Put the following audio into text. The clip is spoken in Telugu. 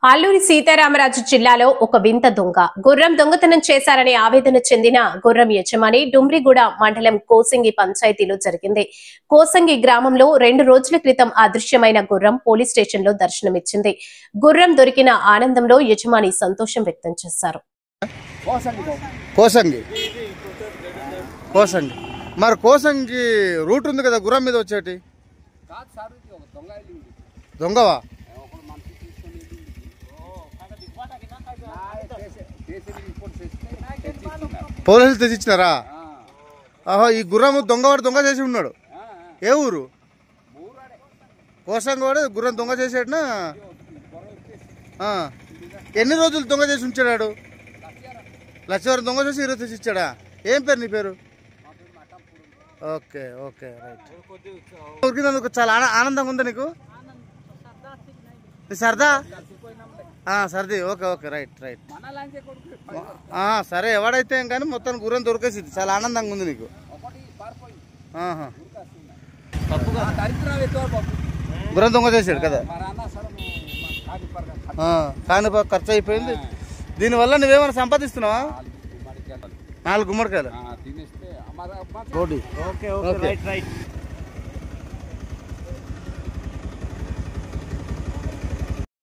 అల్లూరి సీతారామరాజు జిల్లాలో ఒక వింత దొంగ గుర్రం దొంగతనం చేశారని ఆవేదన చెందిన గుర్రం యజమాని డుమ్రిగూడ మండలం కోసంగి పంచాయతీలో జరిగింది. కోసంగి గ్రామంలో 2 రోజుల క్రితం అదృశ్యమైన గుర్రం పోలీస్ స్టేషన్ లో దర్శనమిచ్చింది. గుర్రం దొరికిన ఆనందంలో యజమాని సంతోషం వ్యక్తం చేశారు. మరి కోసంగి రూట్ ఉంది కదా, గుర్రం మీద వచ్చేటి దొంగవా? పోలీసులు తెచ్చిచ్చినారా? ఈ గుర్రం దొంగవాడు దొంగ చేసి ఉన్నాడు. ఏ ఊరు? కోసంగవాడు గుర్రం దొంగ చేసాడునా? ఎన్ని రోజులు దొంగ చేసి ఉంచాడు? లక్షవారం దొంగ చేసి ఈరోజు తెచ్చి ఇచ్చాడా? ఏం పేరు నీ పేరు? Okay okay right. ఉరికినందుకు చాలా ఆనందంగా ఉందా నీకు? సరదా సర్ది. Okay okay right right. సరే, ఎవడైతే ఏం కానీ మొత్తం గుర్రం దొరికేసింది. చాలా ఆనందంగా ఉంది నీకు. గుర్రం దొంగ చేశాడు కదా, కానీ ఖర్చు అయిపోయింది. దీనివల్ల నువ్వేమైనా సంపాదిస్తున్నావా? 4 గుమ్మడికాయలు.